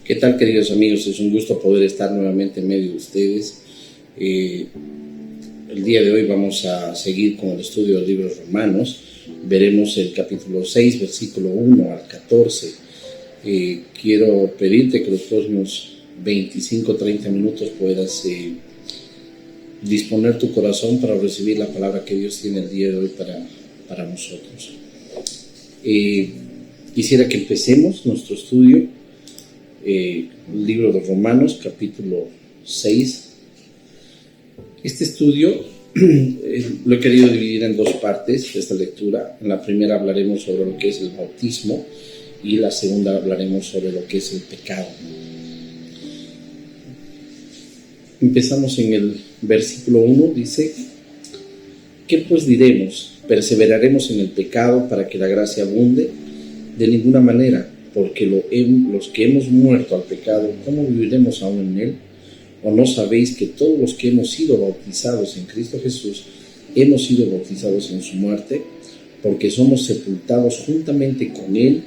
¿Qué tal, queridos amigos? Es un gusto poder estar nuevamente en medio de ustedes. El día de hoy vamos a seguir con el estudio del libro de Romanos. Veremos el capítulo 6, versículo 1 al 14. Quiero pedirte que los próximos 25-30 minutos puedas disponer tu corazón para recibir la palabra que Dios tiene el día de hoy para nosotros. Quisiera que empecemos nuestro estudio. Libro de Romanos, capítulo 6. Este estudio lo he querido dividir en dos partes, esta lectura. En la primera hablaremos sobre lo que es el bautismo y la segunda hablaremos sobre lo que es el pecado. Empezamos en el versículo 1, dice: ¿qué pues diremos? ¿Perseveraremos en el pecado para que la gracia abunde? De ninguna manera, porque los que hemos muerto al pecado, ¿cómo viviremos aún en él? ¿O no sabéis que todos los que hemos sido bautizados en Cristo Jesús, hemos sido bautizados en su muerte? Porque somos sepultados juntamente con él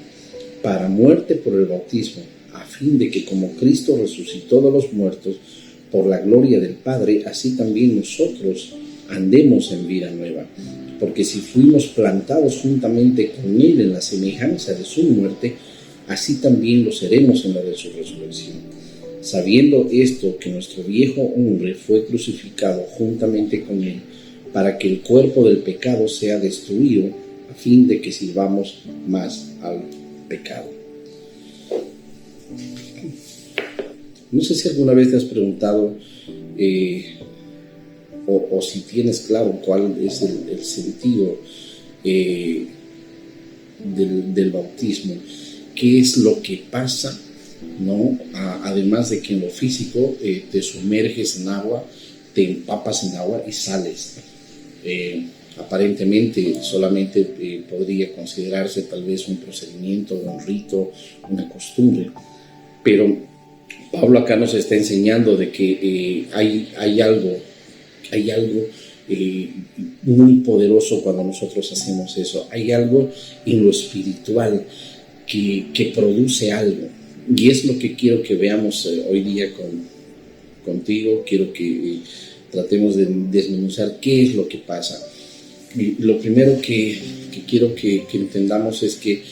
para muerte por el bautismo, a fin de que como Cristo resucitó de los muertos por la gloria del Padre, así también nosotros andemos en vida nueva. Porque si fuimos plantados juntamente con él en la semejanza de su muerte, así también lo seremos en la de su resurrección. Sabiendo esto, que nuestro viejo hombre fue crucificado juntamente con él, para que el cuerpo del pecado sea destruido, a fin de que sirvamos más al pecado. No sé si alguna vez te has preguntado o si tienes claro cuál es el sentido del bautismo. ¿Qué es lo que pasa? ¿No? Además de que en lo físico te sumerges en agua, te empapas en agua y sales. Aparentemente solamente podría considerarse tal vez un procedimiento, un rito, una costumbre, pero Pablo acá nos está enseñando de que hay algo muy poderoso cuando nosotros hacemos eso. Hay algo en lo espiritual que produce algo, y es lo que quiero que veamos hoy día contigo. Quiero que tratemos de desmenuzar qué es lo que pasa. Y lo primero que quiero que entendamos es que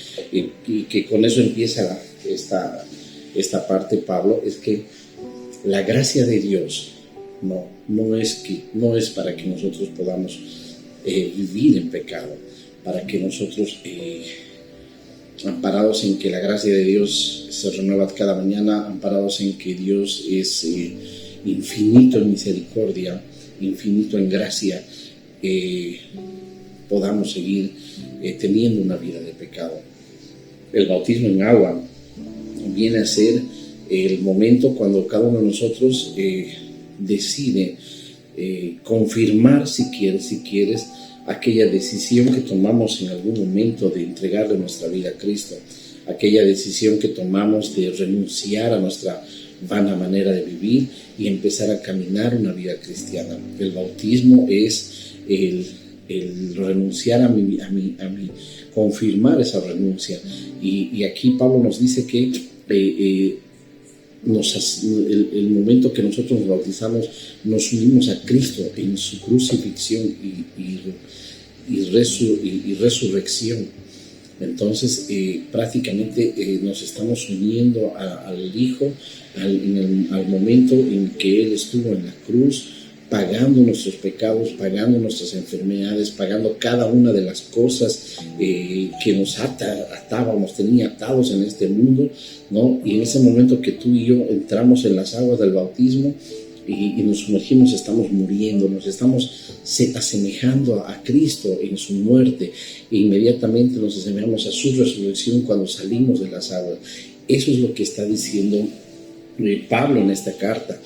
con eso empieza esta parte, Pablo, es que la gracia de Dios no es para que nosotros podamos vivir en pecado, para que nosotros amparados en que la gracia de Dios se renueva cada mañana, amparados en que Dios es infinito en misericordia, infinito en gracia, podamos seguir teniendo una vida de pecado. El bautismo en agua viene a ser el momento cuando cada uno de nosotros decide confirmar, si quieres, aquella decisión que tomamos en algún momento de entregarle nuestra vida a Cristo, aquella decisión que tomamos de renunciar a nuestra vana manera de vivir y empezar a caminar una vida cristiana. El bautismo es el renunciar a mi confirmar esa renuncia. Y aquí Pablo nos dice que el momento que nosotros nos bautizamos, nos unimos a Cristo en su crucifixión y resurrección. Entonces prácticamente nos estamos uniendo al Hijo al momento en que Él estuvo en la cruz, pagando nuestros pecados, pagando nuestras enfermedades, pagando cada una de las cosas que nos nos tenía atados en este mundo, ¿no? Y en ese momento que tú y yo entramos en las aguas del bautismo y nos sumergimos, estamos muriendo, nos estamos asemejando a Cristo en su muerte, e inmediatamente nos asemejamos a su resurrección cuando salimos de las aguas. Eso es lo que está diciendo Pablo en esta carta.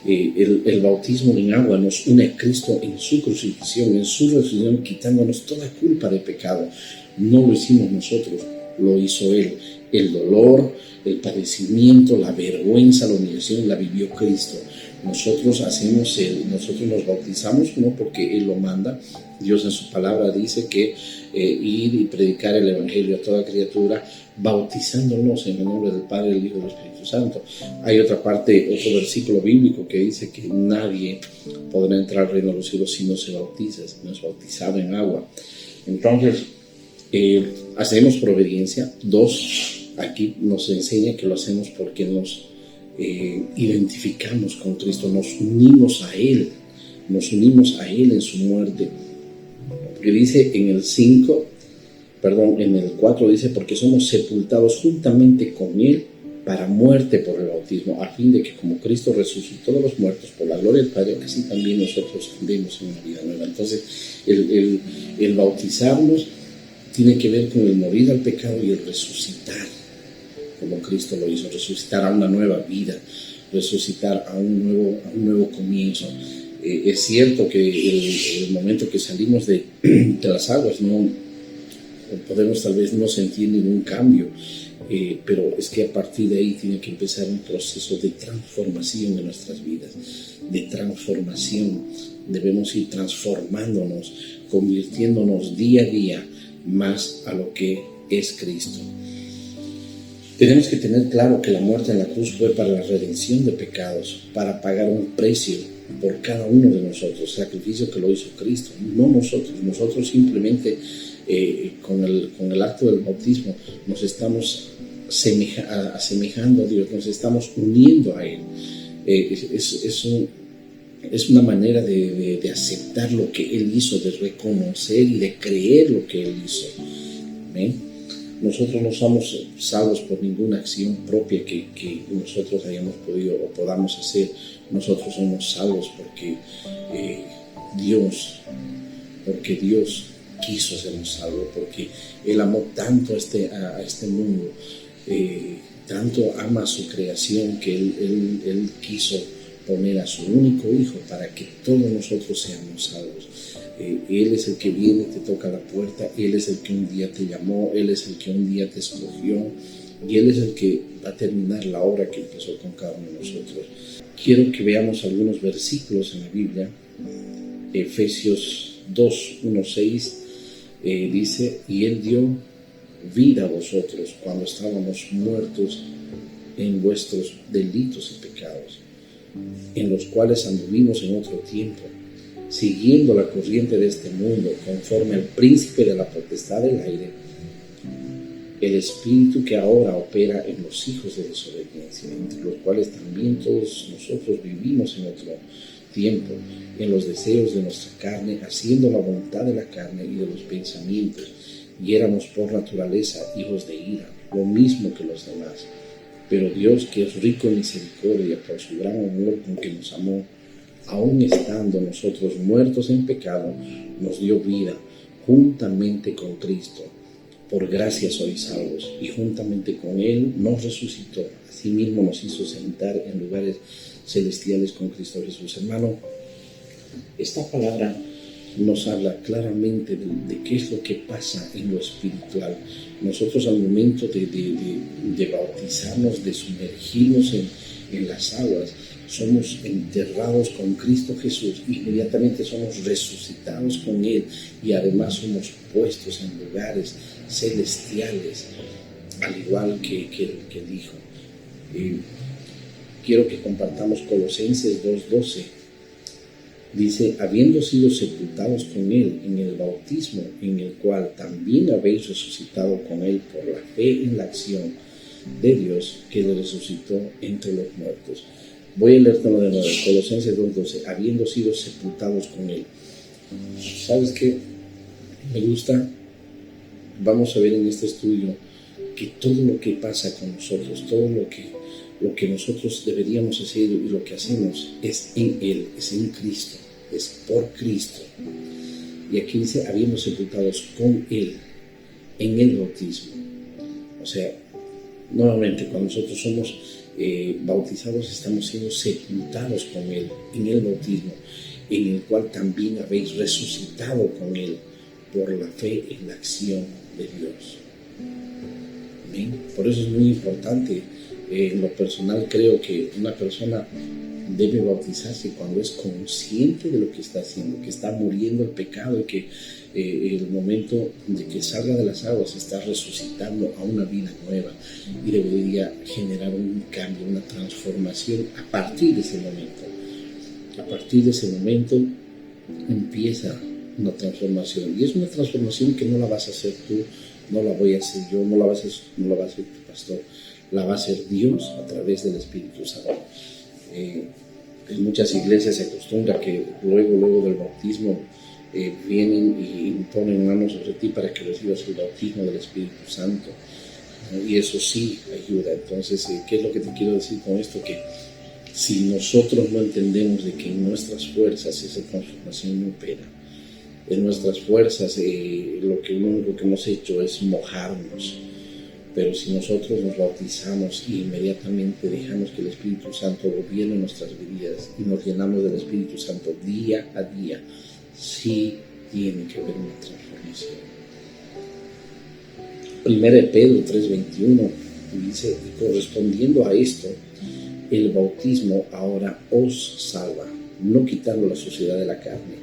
El bautismo en agua nos une a Cristo en su crucifixión, en su resurrección, quitándonos toda culpa de pecado. No lo hicimos nosotros, lo hizo Él. El dolor, el padecimiento, la vergüenza, la humillación la vivió Cristo. Nosotros nos bautizamos no porque Él lo manda. Dios en su palabra dice que ir y predicar el Evangelio a toda criatura, bautizándonos en el nombre del Padre, del Hijo y del Espíritu Santo. Hay otra parte, otro versículo bíblico que dice que nadie podrá entrar al reino de los cielos si no se bautiza, si no es bautizado en agua. Entonces, hacemos por obediencia. 2, aquí nos enseña que lo hacemos porque nos identificamos con Cristo, nos unimos a Él en su muerte. Porque dice en el 4 dice, porque somos sepultados juntamente con Él para muerte por el bautismo, a fin de que como Cristo resucitó de los muertos por la gloria del Padre, así también nosotros andemos en una vida nueva. Entonces, el bautizarnos tiene que ver con el morir al pecado y el resucitar, como Cristo lo hizo, resucitar a una nueva vida, resucitar a un nuevo comienzo. Es cierto que el momento que salimos de las aguas no podemos tal vez no sentir ningún cambio, pero es que a partir de ahí tiene que empezar un proceso de transformación en nuestras vidas, de transformación. Debemos ir transformándonos, convirtiéndonos día a día más a lo que es Cristo. Tenemos que tener claro que la muerte en la cruz fue para la redención de pecados, para pagar un precio por cada uno de nosotros, sacrificio que lo hizo Cristo, no nosotros. Nosotros simplemente con el acto del bautismo nos estamos asemejando a Dios, nos estamos uniendo a Él. Es una manera de aceptar lo que Él hizo, de reconocer y de creer lo que Él hizo. ¿Ven? Nosotros no somos salvos por ninguna acción propia que nosotros hayamos podido o podamos hacer. Nosotros somos salvos porque Dios quiso hacernos salvos, porque Él amó tanto a este mundo, tanto ama a su creación, que Él quiso poner a su único Hijo para que todos nosotros seamos salvos. Él es el que viene y te toca la puerta, Él es el que un día te llamó, Él es el que un día te escogió, y Él es el que va a terminar la obra que empezó con cada uno de nosotros. Quiero que veamos algunos versículos en la Biblia. Efesios 2:1-6 dice, y Él dio vida a vosotros cuando estábamos muertos en vuestros delitos y pecados, en los cuales anduvimos en otro tiempo, siguiendo la corriente de este mundo, conforme al príncipe de la potestad del aire, el espíritu que ahora opera en los hijos de desobediencia, entre los cuales también todos nosotros vivimos en otro tiempo, en los deseos de nuestra carne, haciendo la voluntad de la carne y de los pensamientos, y éramos por naturaleza hijos de ira, lo mismo que los demás. Pero Dios, que es rico en misericordia, por su gran amor con que nos amó, aun estando nosotros muertos en pecado, nos dio vida juntamente con Cristo. Por gracia sois salvos, y juntamente con Él nos resucitó. Asimismo nos hizo sentar en lugares celestiales con Cristo Jesús. Hermano, esta palabra nos habla claramente de qué es lo que pasa en lo espiritual. Nosotros al momento de bautizarnos, de sumergirnos en las aguas, somos enterrados con Cristo Jesús, inmediatamente somos resucitados con Él, y además somos puestos en lugares celestiales, al igual que el Hijo. Quiero que compartamos Colosenses 2:12. Dice, habiendo sido sepultados con Él en el bautismo, en el cual también habéis resucitado con Él por la fe en la acción de Dios que le resucitó entre los muertos. Voy a leértelo de nuevo, Colosenses 2:12, habiendo sido sepultados con Él. ¿Sabes qué? Me gusta, vamos a ver en este estudio, que todo lo que pasa con nosotros, todo lo que nosotros deberíamos hacer y lo que hacemos es en Él, es en Cristo, es por Cristo. Y aquí dice, habiendo sepultados con Él en el bautismo. O sea, nuevamente, cuando nosotros somos bautizados, estamos siendo sepultados con Él en el bautismo, en el cual también habéis resucitado con Él por la fe en la acción de Dios. Amén. Por eso es muy importante. En lo personal creo que una persona debe bautizarse cuando es consciente de lo que está haciendo, que está muriendo el pecado y que el momento de que salga de las aguas está resucitando a una vida nueva, y debería generar un cambio, una transformación a partir de ese momento. A partir de ese momento empieza una transformación, y es una transformación que no la vas a hacer tú, no la voy a hacer yo, no la va a hacer tu pastor, la va a hacer Dios a través del Espíritu Santo. En muchas iglesias se acostumbra que luego del bautismo vienen y imponen manos sobre ti para que recibas el bautismo del Espíritu Santo, ¿no? Y eso sí ayuda. Entonces, ¿qué es lo que te quiero decir con esto? Que si nosotros no entendemos de que en nuestras fuerzas esa transformación no opera, en nuestras fuerzas lo único que hemos hecho es mojarnos. Pero si nosotros nos bautizamos y inmediatamente dejamos que el Espíritu Santo gobierne nuestras vidas y nos llenamos del Espíritu Santo día a día, sí tiene que haber una transformación. 1 Pedro 3:21 dice: y correspondiendo a esto, el bautismo ahora os salva, no quitando la suciedad de la carne,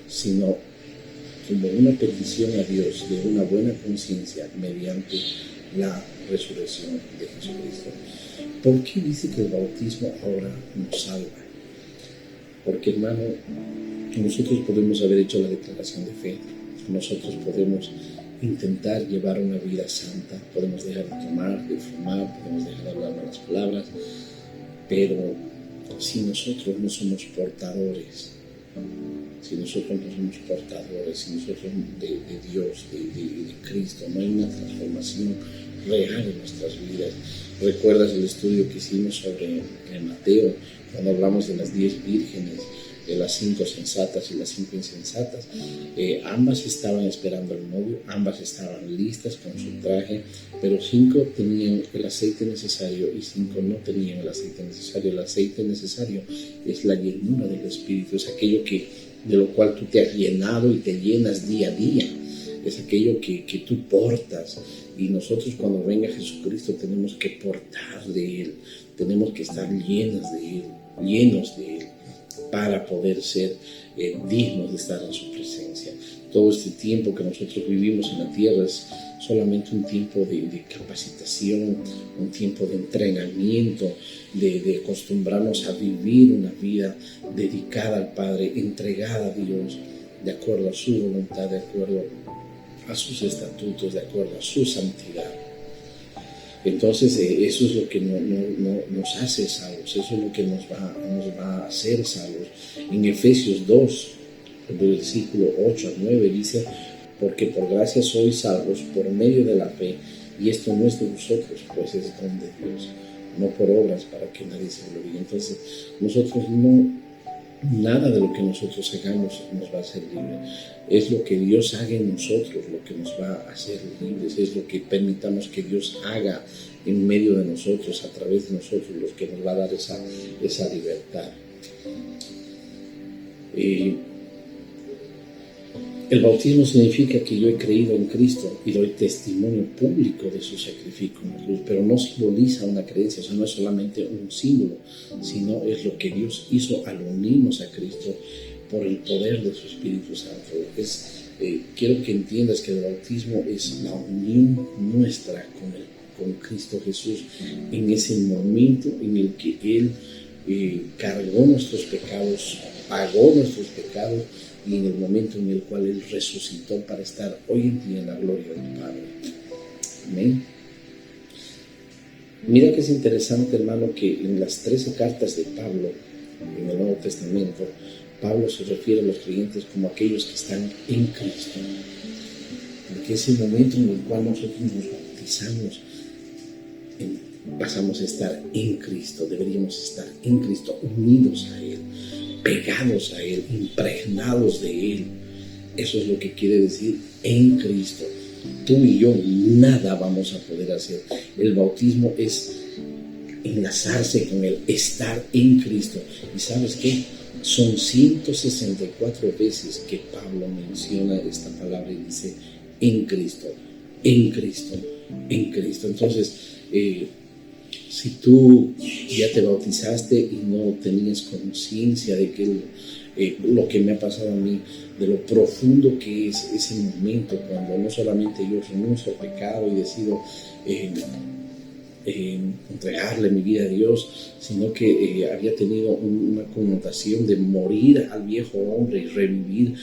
sino como una petición a Dios de una buena conciencia mediante la resurrección de Jesucristo. ¿Por qué dice que el bautismo ahora nos salva? Porque, hermano, nosotros podemos haber hecho la declaración de fe, nosotros podemos intentar llevar una vida santa, podemos dejar de tomar, de fumar, podemos dejar de hablar malas palabras, pero si nosotros no somos portadores, si nosotros de Dios, de Cristo, no hay una transformación real en nuestras vidas. ¿Recuerdas el estudio que hicimos sobre Mateo, cuando hablamos de las 10 vírgenes, de las 5 sensatas y las 5 insensatas? Ambas estaban esperando al novio, ambas estaban listas con su traje, pero 5 tenían el aceite necesario y 5 no tenían el aceite necesario. El aceite necesario es la llenura del Espíritu, es aquello de lo cual tú te has llenado y te llenas día a día, es aquello que tú portas. Y nosotros, cuando venga Jesucristo, tenemos que portar de Él, tenemos que estar llenos de Él, para poder ser dignos de estar en su presencia. Todo este tiempo que nosotros vivimos en la tierra es solamente un tiempo de capacitación, un tiempo de entrenamiento, de acostumbrarnos a vivir una vida dedicada al Padre, entregada a Dios, de acuerdo a su voluntad, de acuerdo a sus estatutos, de acuerdo a su santidad. Entonces, eso es lo que nos hace salvos, eso es lo que nos va a hacer salvos. En Efesios 2, del versículo 8 al 9 dice: porque por gracia sois salvos por medio de la fe, y esto no es de vosotros, pues es don de Dios, no por obras para que nadie se gloríe. Entonces, nada de lo que nosotros hagamos nos va a hacer libres. Es lo que Dios haga en nosotros lo que nos va a hacer libres. Es lo que permitamos que Dios haga en medio de nosotros, a través de nosotros, lo que nos va a dar esa libertad. El bautismo significa que yo he creído en Cristo y doy testimonio público de su sacrificio en la cruz, pero no simboliza una creencia, o sea, no es solamente un símbolo, sino es lo que Dios hizo al unirnos a Cristo por el poder de su Espíritu Santo. Quiero que entiendas que el bautismo es la unión nuestra con Cristo Jesús en ese momento en el que Él cargó nuestros pecados, pagó nuestros pecados, y en el momento en el cual Él resucitó para estar hoy en día en la gloria del Padre. Amén. Mira que es interesante, hermano, que en las 13 cartas de Pablo, en el Nuevo Testamento, Pablo se refiere a los creyentes como aquellos que están en Cristo. Porque es el momento en el cual nosotros nos bautizamos, pasamos a estar en Cristo, deberíamos estar en Cristo, unidos a Él, pegados a Él, impregnados de Él. Eso es lo que quiere decir en Cristo. Tú y yo nada vamos a poder hacer. El bautismo es enlazarse con Él, estar en Cristo. ¿Y sabes qué? Son 164 veces que Pablo menciona esta palabra y dice en Cristo, en Cristo, en Cristo. Entonces, Si tú ya te bautizaste y no tenías conciencia de que lo que me ha pasado a mí, de lo profundo que es ese momento cuando no solamente yo renuncio al pecado y decido entregarle mi vida a Dios, sino que había tenido una connotación de morir al viejo hombre y revivir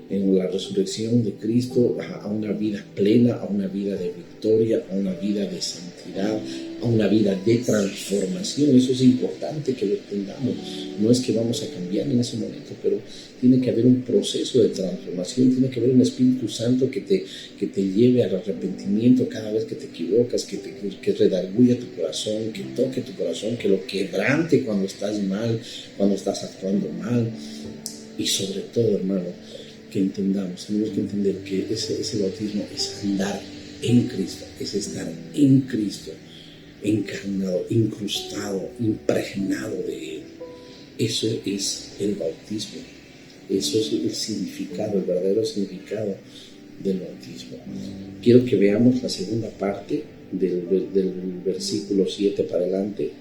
en la resurrección de Cristo a una vida plena, a una vida de victoria, a una vida de santidad, a una vida de transformación. Eso es importante que lo entendamos. No es que vamos a cambiar en ese momento, pero tiene que haber un proceso de transformación, tiene que haber un Espíritu Santo que te lleve al arrepentimiento cada vez que te equivocas, que redarguya tu corazón, que toque tu corazón, que lo quebrante cuando estás mal, cuando estás actuando mal. Y sobre todo, hermano, que entendamos, tenemos que entender que ese bautismo es andar en Cristo, es estar en Cristo, encarnado, incrustado, impregnado de Él. Eso es el bautismo, eso es el significado, el verdadero significado del bautismo. Quiero que veamos la segunda parte del versículo 7 para adelante.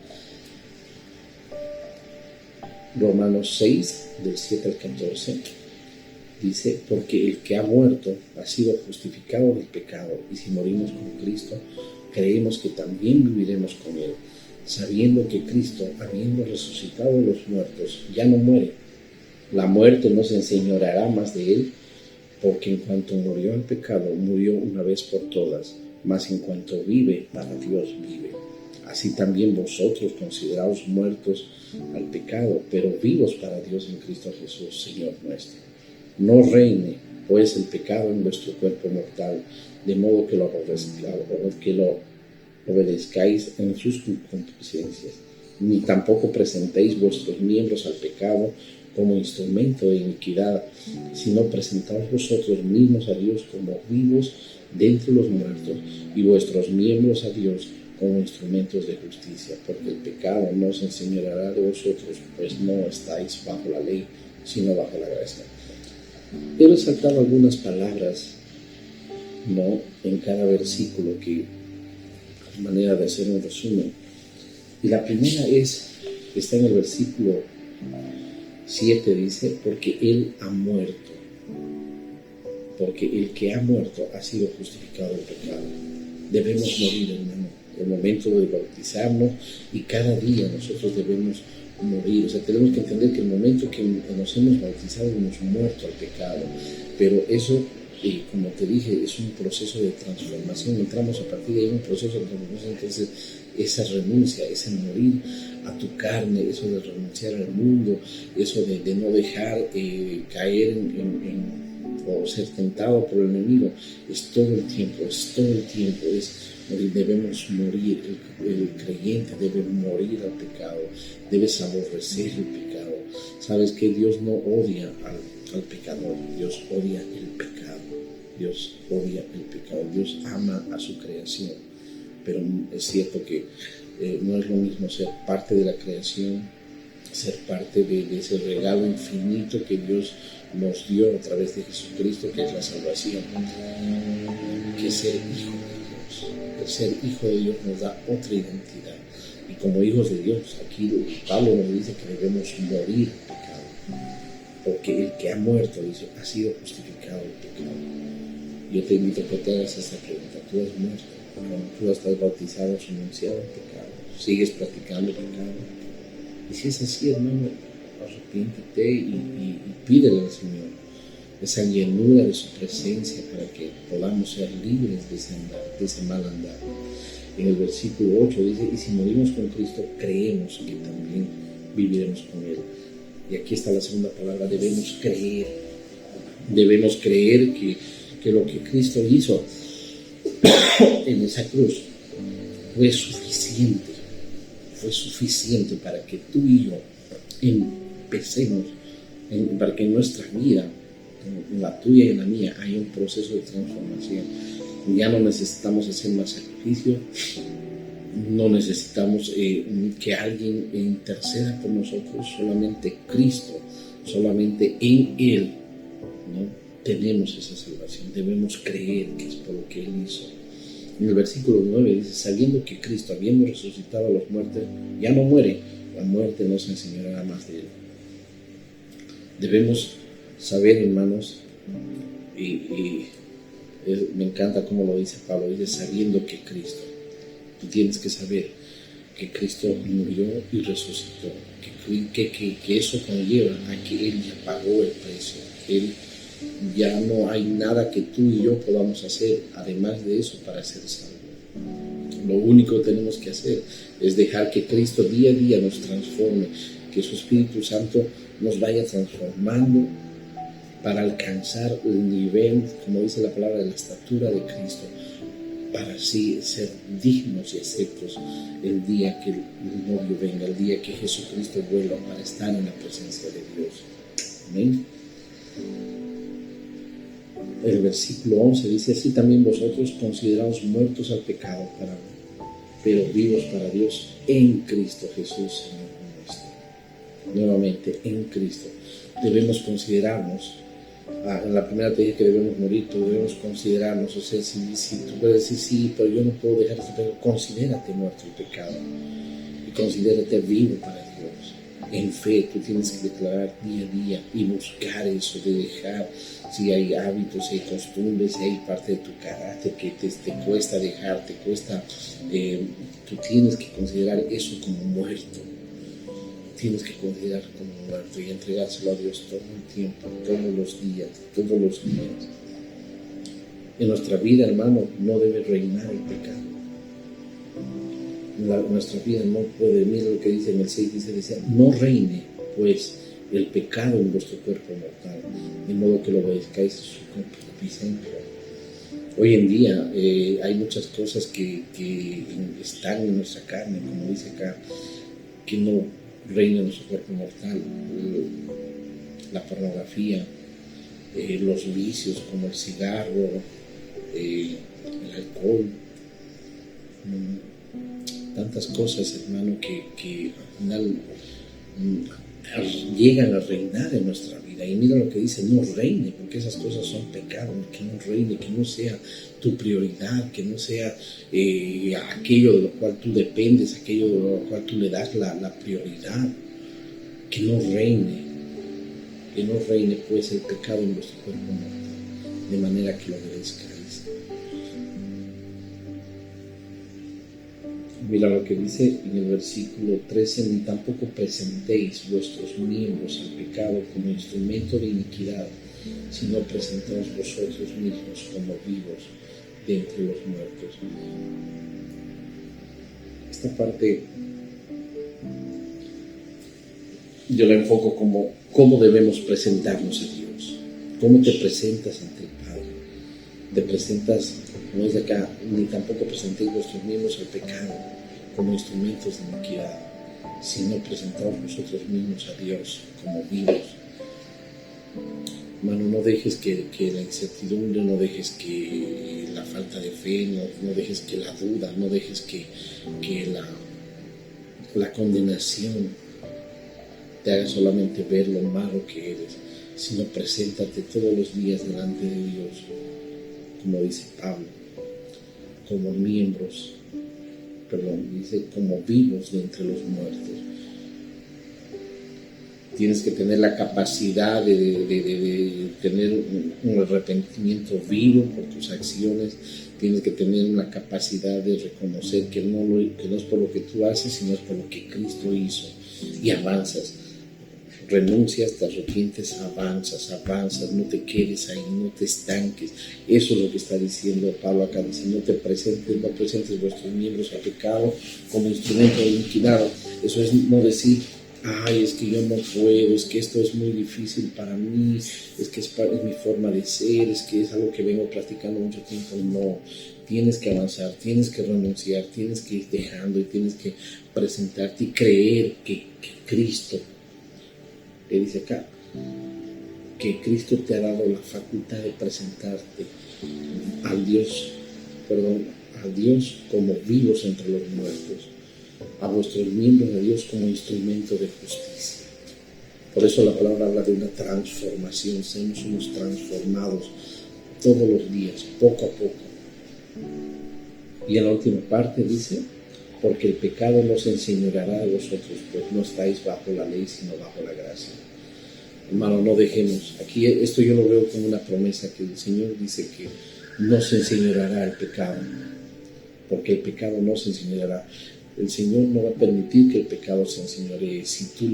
Romanos 6, del 7 al 14, dice: porque el que ha muerto ha sido justificado del pecado, y si morimos con Cristo, creemos que también viviremos con Él, sabiendo que Cristo, habiendo resucitado de los muertos, ya no muere. La muerte no se enseñoreará más de Él, porque en cuanto murió el pecado, murió una vez por todas, mas en cuanto vive, para Dios vive. Así también vosotros consideraos muertos al pecado, pero vivos para Dios en Cristo Jesús, Señor nuestro. No reine, pues, el pecado en vuestro cuerpo mortal, de modo que lo obedezcáis en sus concupiscencias, ni tampoco presentéis vuestros miembros al pecado como instrumento de iniquidad, sino presentaos vosotros mismos a Dios como vivos de entre los muertos, y vuestros miembros a Dios como instrumentos de justicia, porque el pecado no os enseñoreará de vosotros, pues no estáis bajo la ley, sino bajo la gracia. He resaltado algunas palabras, ¿no?, en cada versículo, que manera de hacer un resumen. Y la primera está en el versículo 7, dice: porque Él ha muerto, porque el que ha muerto ha sido justificado del pecado. Debemos morir, hermano, el momento de bautizarnos, y cada día nosotros debemos morir. O sea, tenemos que entender que el momento que nos hemos bautizado hemos muerto al pecado, pero eso, como te dije, es un proceso de transformación. Entramos a partir de ahí en un proceso de transformación. Entonces, esa renuncia, ese morir a tu carne, eso de renunciar al mundo, eso de no dejar caer o ser tentado por el enemigo, es todo el tiempo, debemos morir. El creyente debe morir al pecado, debes aborrecer el pecado. Sabes que Dios no odia al pecador, Dios odia el pecado. Dios odia el pecado, Dios ama a su creación, pero es cierto que no es lo mismo ser parte de la creación, ser parte de ese regalo infinito que Dios nos dio a través de Jesucristo, que es la salvación, que ser hijo de Dios. El ser hijo de Dios nos da otra identidad, y como hijos de Dios, aquí Pablo nos dice que debemos morir al pecado, porque el que ha muerto, dice, ha sido justificado del pecado. Yo te invito a que te hagas esta pregunta: ¿tú has muerto? Cuando tú estás bautizado, has renunciado al pecado, sigues practicando pecado. Y si es así, hermano, arrepiéntete y pídele al Señor esa llenura de su presencia para que podamos ser libres de ese mal andar. En el versículo 8 dice: y si morimos con Cristo, creemos que también viviremos con Él. Y aquí está la segunda palabra: debemos creer. Debemos creer que lo que Cristo hizo en esa cruz fue suficiente para que tú y yo empecemos, para que en nuestra vida, en la tuya y en la mía, haya un proceso de transformación. Ya no necesitamos hacer más sacrificio, no necesitamos que alguien interceda por nosotros, solamente Cristo, solamente en Él, ¿no?, tenemos esa salvación. Debemos creer que es por lo que Él hizo. En el versículo 9 dice, sabiendo que Cristo, habiendo resucitado a los muertos, ya no muere, la muerte no se enseñará más de él. Debemos saber, hermanos, me encanta cómo lo dice Pablo, dice, sabiendo que Cristo, tú tienes que saber que Cristo murió y resucitó, que eso conlleva a que Él ya pagó el precio, Él ya no hay nada que tú y yo podamos hacer además de eso para ser salvos. Lo único que tenemos que hacer es dejar que Cristo día a día nos transforme, que su Espíritu Santo nos vaya transformando para alcanzar el nivel, como dice la palabra, de la estatura de Cristo, para así ser dignos y aceptos el día que el novio venga, el día que Jesucristo vuelva para estar en la presencia de Dios. Amén. El versículo 11 dice, así también vosotros consideraos muertos al pecado, pero vivos para Dios en Cristo Jesús, Señor nuestro. Nuevamente, en Cristo. Debemos considerarnos, en la primera te dije que debemos morir, pero debemos considerarnos, o sea, si tú puedes decir, sí, pero yo no puedo dejar este pecado, considérate muerto el pecado y considérate vivo para Dios. En fe, tú tienes que declarar día a día y buscar eso, de dejar, si hay hábitos, si hay costumbres, si hay parte de tu carácter que te cuesta dejar, te cuesta, tú tienes que considerar eso como muerto. Tienes que considerar como muerto y entregárselo a Dios todo el tiempo, todos los días. En nuestra vida, hermano, no debe reinar el pecado. Nuestra vida no puede, mira lo que dice en el 6, dice, no reine, pues, el pecado en vuestro cuerpo mortal, de modo que lo obedezcáis a su concupiscencia. Hoy en día hay muchas cosas que están en nuestra carne, como dice acá, que no reina en nuestro cuerpo mortal. La pornografía, los vicios como el cigarro, el alcohol, tantas cosas, hermano, que al final llegan a reinar en nuestra vida. Y mira lo que dice, no reine, porque esas cosas son pecados, que no reine, que no sea tu prioridad, que no sea aquello de lo cual tú dependes, aquello de lo cual tú le das la prioridad, que no reine pues el pecado en vuestro cuerpo mortal, de manera que lo obedezcáis. Mira lo que dice en el versículo 13, ni tampoco presentéis vuestros miembros al pecado como instrumento de iniquidad, sino presentaos vosotros mismos como vivos de entre los muertos. Esta parte yo la enfoco como cómo debemos presentarnos a Dios. ¿Cómo te presentas ante el Padre? Te presentas, no es de acá, ni tampoco presentéis vuestros miembros al pecado como instrumentos de iniquidad, sino presentaos vosotros mismos a Dios como vivos. Hermano, no dejes que la incertidumbre, no dejes que la falta de fe, no dejes que la duda, no dejes que la condenación te haga solamente ver lo malo que eres, sino preséntate todos los días delante de Dios, como dice Pablo, como como vivos de entre los muertos. Tienes que tener la capacidad de tener un arrepentimiento vivo por tus acciones. Tienes que tener una capacidad de reconocer que no es por lo que tú haces, sino es por lo que Cristo hizo. Y avanzas. Renuncias, te arrepientes, avanzas, no te quedes ahí, no te estanques. Eso es lo que está diciendo Pablo acá, dice, no presentes vuestros miembros al pecado como instrumento de iniquidad. Eso es no decir, ay, es que yo no puedo, es que esto es muy difícil para mí, es que es mi forma de ser, es que es algo que vengo practicando mucho tiempo. No, tienes que avanzar, tienes que renunciar, tienes que ir dejando y tienes que presentarte y creer que Cristo, que dice acá, que Cristo te ha dado la facultad de presentarte al Dios como vivos entre los muertos, a vuestros miembros de Dios como instrumento de justicia. Por eso la palabra habla de una transformación, somos transformados todos los días, poco a poco. Y en la última parte dice, porque el pecado no se enseñoreará de vosotros, pues no estáis bajo la ley, sino bajo la gracia. Hermano, no dejemos, aquí esto yo lo veo como una promesa que el Señor dice que no se enseñoreará el pecado, porque el pecado no se enseñoreará. El Señor no va a permitir que el pecado se enseñoree si tú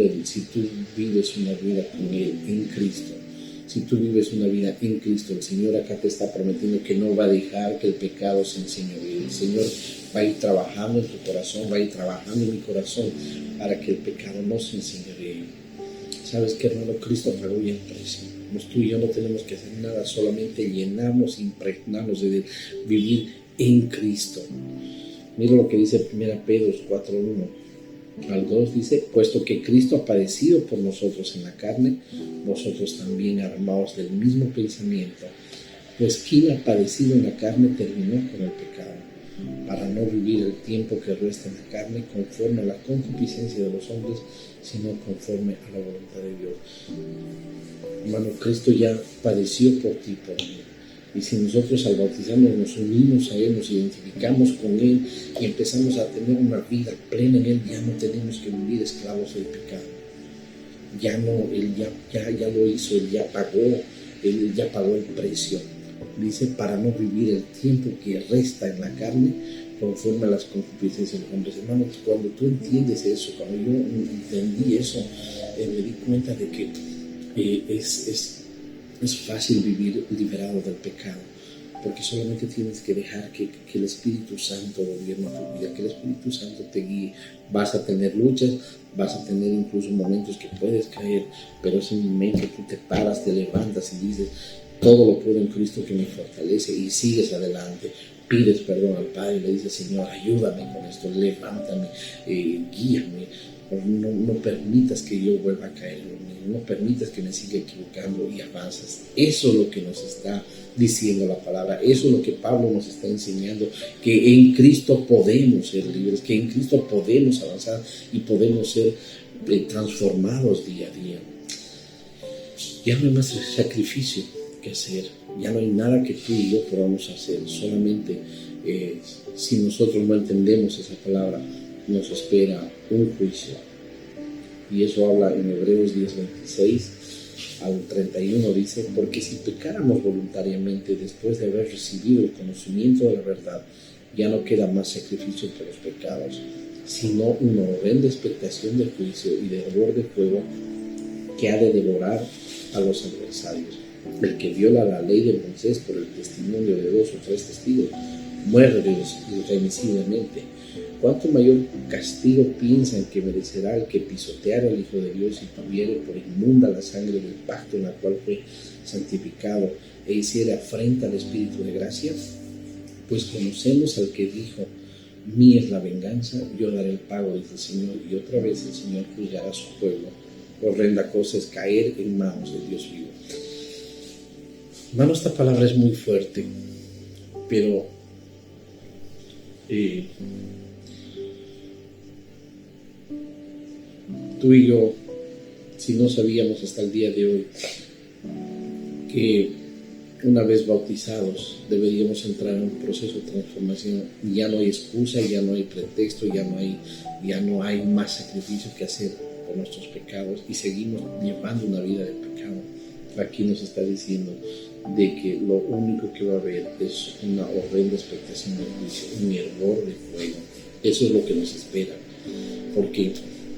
vives una vida con Él, en Cristo. Si tú vives una vida en Cristo, el Señor acá te está prometiendo que no va a dejar que el pecado se enseñoree. El Señor va a ir trabajando en tu corazón, va a ir trabajando en mi corazón para que el pecado no se enseñoree. ¿Sabes qué, hermano? Cristo pagó ya el precio. Tú y yo no tenemos que hacer nada, solamente llenarnos, impregnarnos de vivir en Cristo. Mira lo que dice 1 Pedro 4:1 al 2, dice, puesto que Cristo ha padecido por nosotros en la carne, vosotros también armaos del mismo pensamiento, pues quien ha padecido en la carne terminó con el pecado, para no vivir el tiempo que resta en la carne conforme a la concupiscencia de los hombres, sino conforme a la voluntad de Dios. Hermano, Cristo ya padeció por ti, por mí. Y si nosotros al bautizarnos nos unimos a Él, nos identificamos con Él y empezamos a tener una vida plena en Él, ya no tenemos que vivir esclavos del pecado. Ya no, Él ya lo hizo, Él ya pagó el precio. Dice, para no vivir el tiempo que resta en la carne conforme a las concupiscencias de los hombres. Hermanos, cuando tú entiendes eso, cuando yo entendí eso, me di cuenta de que es fácil vivir liberado del pecado, porque solamente tienes que dejar que el Espíritu Santo gobierne tu vida, que el Espíritu Santo te guíe. Vas a tener luchas, vas a tener incluso momentos que puedes caer, pero es en un momento que tú te paras, te levantas y dices, todo lo puedo en Cristo que me fortalece, y sigues adelante. Pides perdón al Padre y le dices, Señor, ayúdame con esto, levántame, guíame. No permitas que yo vuelva a caer en lo mismo, no permitas que me siga equivocando, y avanzas. Eso es lo que nos está diciendo la palabra, eso es lo que Pablo nos está enseñando, que en Cristo podemos ser libres, que en Cristo podemos avanzar y podemos ser transformados día a día. Ya no hay más sacrificio que hacer, ya no hay nada que tú y yo podamos hacer, solamente si nosotros no entendemos esa palabra, nos espera un juicio. Y eso habla en Hebreos 10:26 al 31, dice, porque si pecáramos voluntariamente después de haber recibido el conocimiento de la verdad, ya no queda más sacrificio por los pecados, sino una horrenda expectación de juicio y de hervor de fuego que ha de devorar a los adversarios. El que viola la ley de Moisés por el testimonio de 2 o 3 testigos muere irremisiblemente. ¿Cuánto mayor castigo piensan que merecerá el que pisoteara al Hijo de Dios y tuviere por inmunda la sangre del pacto en la cual fue santificado e hiciera afrenta al Espíritu de gracia? Pues conocemos al que dijo, mía es la venganza, yo daré el pago, dice el Señor, y otra vez el Señor juzgará a su pueblo. Horrenda cosa es caer en manos de Dios vivo. Hermano, esta palabra es muy fuerte, pero tú y yo, si no sabíamos hasta el día de hoy que una vez bautizados deberíamos entrar en un proceso de transformación, ya no hay excusa, ya no hay pretexto, ya no hay más sacrificio que hacer por nuestros pecados, y seguimos llevando una vida de pecado. Aquí nos está diciendo de que lo único que va a haber es una horrenda expectación de juicio, un hervor de fuego. Eso es lo que nos espera, porque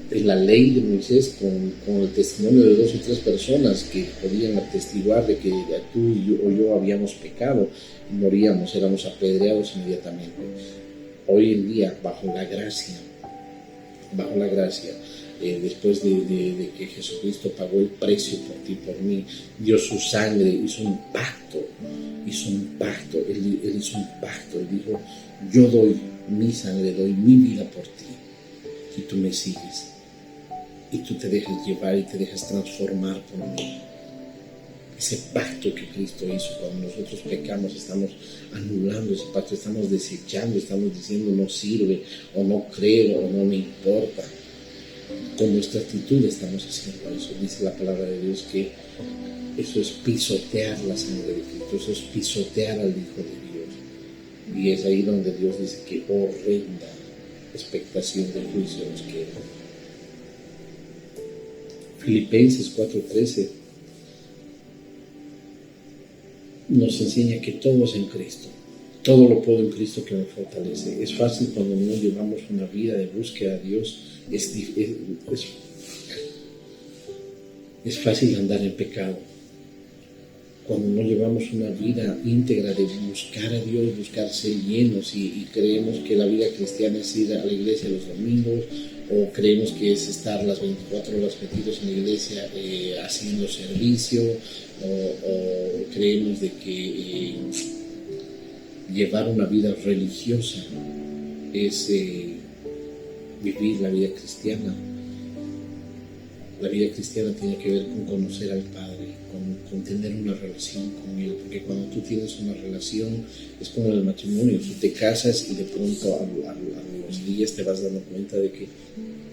en la ley de Moisés, con el testimonio de 2 o 3 personas que podían atestiguar de que tú o yo habíamos pecado, moríamos, éramos apedreados inmediatamente. Hoy en día, bajo la gracia, después de que Jesucristo pagó el precio por ti, por mí, dio su sangre, hizo un pacto, él hizo un pacto, él dijo, yo doy mi sangre, doy mi vida por ti, y tú me sigues, y tú te dejas llevar y te dejas transformar por mí. Ese pacto que Cristo hizo, cuando nosotros pecamos, estamos anulando ese pacto, estamos desechando, estamos diciendo no sirve, o no creo, o no me importa. Con nuestra actitud estamos haciendo eso. Dice la palabra de Dios que eso es pisotear la sangre de Cristo, eso es pisotear al Hijo de Dios. Y es ahí donde Dios dice que horrenda expectación del juicio nos queda. Filipenses 4:13 nos enseña que todo es en Cristo. Todo lo puedo en Cristo que me fortalece. Es fácil cuando no llevamos una vida de búsqueda a Dios. Es fácil andar en pecado. Cuando no llevamos una vida íntegra de buscar a Dios, buscar ser llenos y creemos que la vida cristiana es ir a la iglesia los domingos, o creemos que es estar las 24 horas metidos en la iglesia haciendo servicio, o creemos de que llevar una vida religiosa es vivir la vida cristiana. La vida cristiana tiene que ver con conocer al Padre, con tener una relación con Él, porque cuando tú tienes una relación es como en el matrimonio. Tú te casas y de pronto a los días te vas dando cuenta de que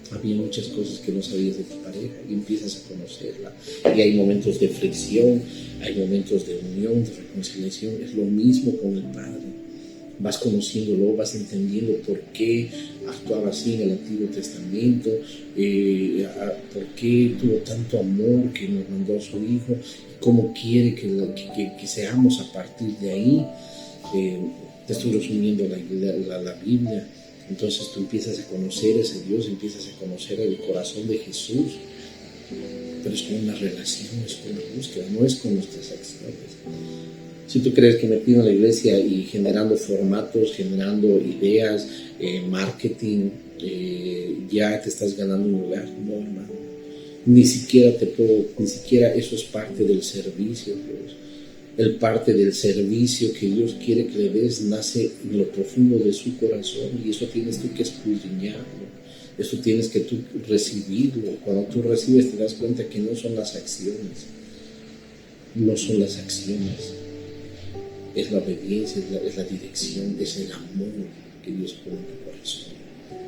había muchas cosas que no sabías de tu pareja y empiezas a conocerla. Y hay momentos de fricción, hay momentos de unión, de reconciliación. Es lo mismo con el Padre. Vas conociéndolo, vas entendiendo por qué actuaba así en el Antiguo Testamento, por qué tuvo tanto amor que nos mandó a su Hijo, cómo quiere que seamos a partir de ahí. Te estoy resumiendo la Biblia. Entonces tú empiezas a conocer a ese Dios, empiezas a conocer el corazón de Jesús, pero es con una relación, es con una búsqueda, no es con nuestras acciones. Si tú crees que metido en la iglesia y generando formatos, generando ideas, marketing, ya te estás ganando un lugar, no, hermano. Ni siquiera eso es parte del servicio, Dios. El parte del servicio que Dios quiere que le des nace en lo profundo de su corazón, y eso tienes tú que escudriñarlo. Eso tienes que tú recibirlo. Cuando tú recibes te das cuenta que no son las acciones. No son las acciones. Es la obediencia, es la dirección, es el amor que Dios pone en tu corazón.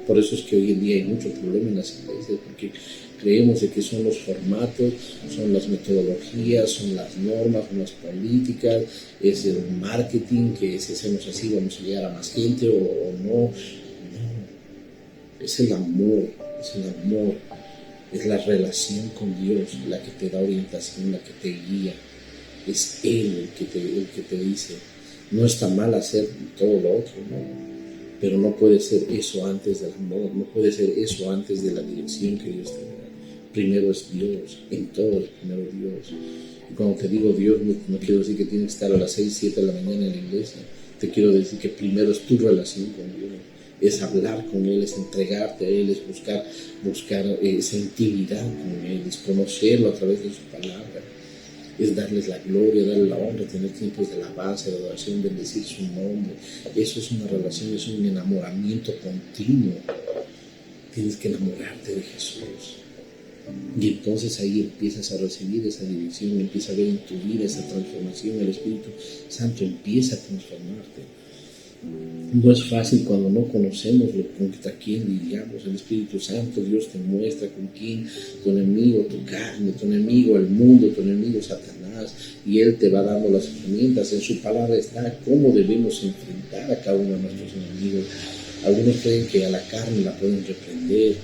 Por eso es que hoy en día hay mucho problema en las iglesias, porque creemos de que son los formatos, son las metodologías, son las normas, son las políticas, es el marketing, que si hacemos así vamos a llegar a más gente o no. No, es el amor, es la relación con Dios la que te da orientación, la que te guía. Es Él el que te dice, no está mal hacer todo lo otro, no, pero no puede ser eso antes del amor, no puede ser eso antes de la dirección que Dios te da. Primero es Dios, en todo es primero Dios. Y cuando te digo Dios, no quiero decir que tienes que estar a las 6, 7 de la mañana en la iglesia. Te quiero decir que primero es tu relación con Dios, es hablar con Él, es entregarte a Él, es buscar esa intimidad con Él, es conocerlo a través de su palabra. Es darles la gloria, darle la honra, tener tiempos de alabanza, de adoración, bendecir su nombre. Eso es una relación, es un enamoramiento continuo. Tienes que enamorarte de Jesús. Y entonces ahí empiezas a recibir esa dirección, empiezas a ver en tu vida esa transformación. El Espíritu Santo empieza a transformarte. No es fácil cuando no conocemos contra quién lidiamos. El Espíritu Santo, Dios te muestra con quién, tu enemigo, tu carne, tu enemigo, el mundo, tu enemigo, Satanás, y Él te va dando las herramientas. En su palabra está cómo debemos enfrentar a cada uno de nuestros enemigos. Algunos creen que a la carne la pueden reprender,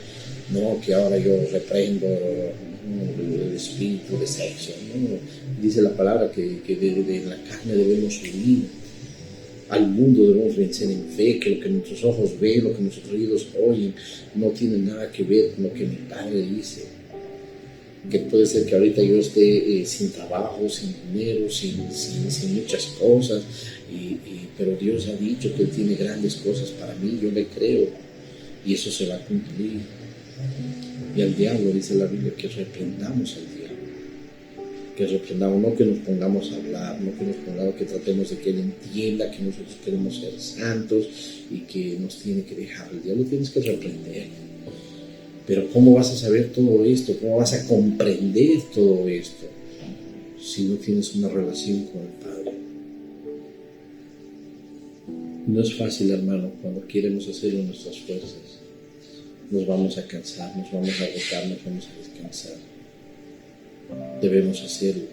no, que ahora yo reprendo el espíritu de sexo, no. Dice la palabra que de la carne debemos huir. Al mundo debemos vencer en fe, que lo que nuestros ojos ven, lo que nuestros oídos oyen, no tiene nada que ver con lo que mi Padre dice. Que puede ser que ahorita yo esté sin trabajo, sin dinero, sin muchas cosas, pero Dios ha dicho que Él tiene grandes cosas para mí, yo le creo, y eso se va a cumplir. Y al diablo, dice la Biblia, que reprendamos al diablo. Que reprendamos, no que nos pongamos a hablar, no que nos pongamos, que tratemos de que Él entienda que nosotros queremos ser santos y que nos tiene que dejar. El diablo tienes que reprender. Pero ¿cómo vas a saber todo esto? ¿Cómo vas a comprender todo esto si no tienes una relación con el Padre? No es fácil, hermano, cuando queremos hacerlo en nuestras fuerzas. Nos vamos a cansar, nos vamos a agotar, nos vamos a descansar. Debemos hacerlo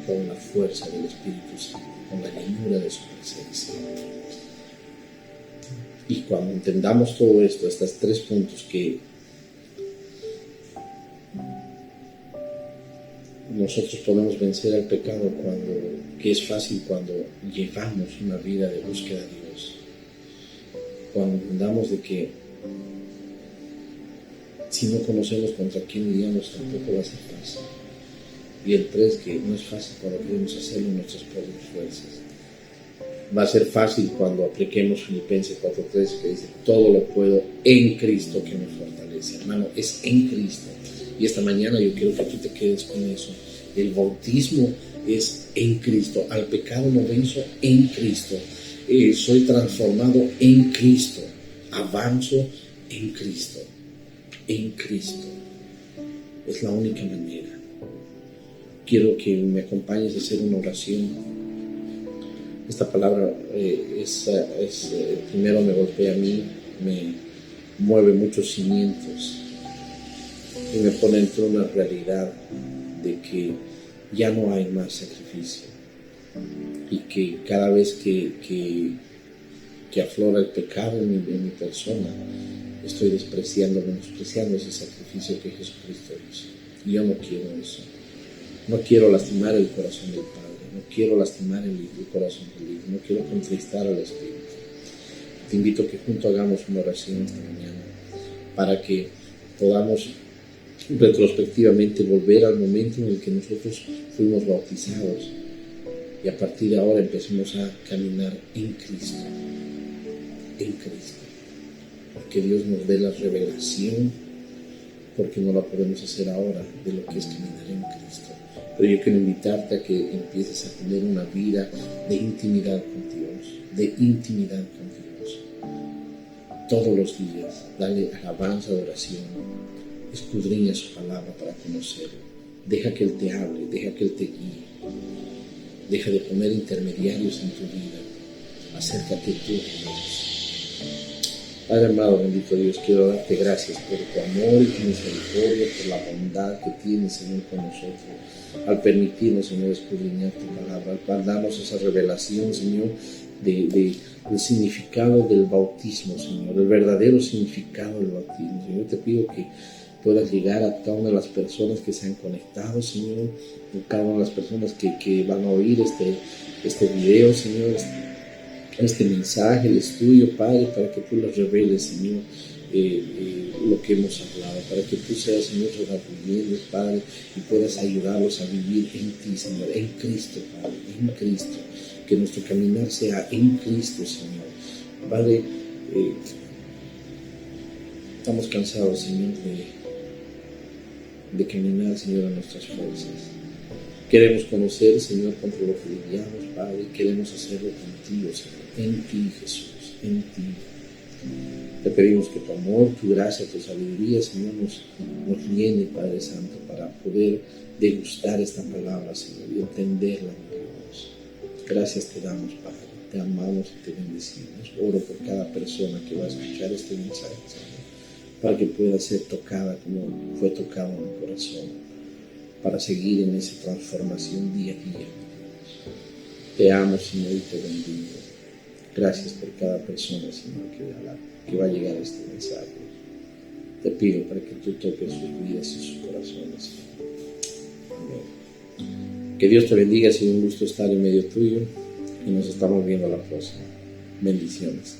con la fuerza del Espíritu Santo. con la llenura de su presencia. Y cuando entendamos todo esto, estos 3 puntos que nosotros podemos vencer al pecado, que es fácil cuando llevamos una vida de búsqueda de Dios. Cuando entendamos de que si no conocemos contra quién lidiamos, tampoco va a ser fácil. Y el 3, que no es fácil cuando queremos hacerlo en nuestras propias fuerzas. Va a ser fácil cuando apliquemos Filipenses 4:3, que dice: todo lo puedo en Cristo que me fortalece. Hermano, es en Cristo. Y esta mañana yo quiero que tú te quedes con eso. El bautismo es en Cristo. Al pecado lo venzo en Cristo. Soy transformado en Cristo. Avanzo en Cristo. En Cristo. Es la única manera. Quiero que me acompañes a hacer una oración. Esta palabra primero me golpea a mí, me mueve muchos cimientos y me pone entre una realidad de que ya no hay más sacrificio y que cada vez que aflora el pecado en mi persona, estoy menospreciando ese sacrificio que Jesucristo hizo. Y yo no quiero eso. No quiero lastimar el corazón del Padre. No quiero lastimar el corazón del Hijo, no quiero contristar al Espíritu. Te invito a que juntos hagamos una oración esta mañana para que podamos retrospectivamente volver al momento en el que nosotros fuimos bautizados y a partir de ahora empecemos a caminar en Cristo, porque Dios nos dé la revelación, porque no la podemos hacer ahora, de lo que es caminar en Cristo. Pero yo quiero invitarte a que empieces a tener una vida de intimidad con Dios, todos los días. Dale alabanza, adoración, escudriña su palabra para conocerlo. Deja que Él te hable, deja que Él te guíe. Deja de poner intermediarios en tu vida. Acércate tú a Dios. Padre amado, bendito Dios, quiero darte gracias por tu amor y tu misericordia, por la bondad que tienes, Señor, con nosotros, al permitirnos, Señor, escudriñar tu palabra, al darnos esa revelación, Señor, del significado del bautismo, Señor, el verdadero significado del bautismo. Señor, te pido que puedas llegar a cada una de las personas que se han conectado, Señor, a cada una de las personas que van a oír este video, Señor, este mensaje, el estudio, Padre, para que tú les reveles, Señor, lo que hemos hablado, para que tú seas, Señor, redarguyendo, Padre, y puedas ayudarlos a vivir en ti, Señor, en Cristo, Padre, en Cristo, que nuestro caminar sea en Cristo, Señor. Padre, estamos cansados, Señor, de caminar, Señor, a nuestras fuerzas. Queremos conocer, Señor, contra los livianos, Padre, queremos hacerlo contigo, Señor, en ti, Jesús, en ti. Te pedimos que tu amor, tu gracia, tu sabiduría, Señor, nos llene, Padre Santo, para poder degustar esta palabra, Señor, y entenderla, mi Dios. Gracias te damos, Padre, te amamos y te bendecimos. Oro por cada persona que va a escuchar este mensaje, Señor, para que pueda ser tocada como fue tocado en mi corazón, para seguir en esa transformación día a día. Te amo, Señor, y te bendigo. Gracias por cada persona, Señor, que va a llegar a este mensaje. Te pido para que tú toques sus vidas y sus corazones, Señor. Amén. Que Dios te bendiga, ha sido un gusto estar en medio tuyo y nos estamos viendo a la próxima. Bendiciones.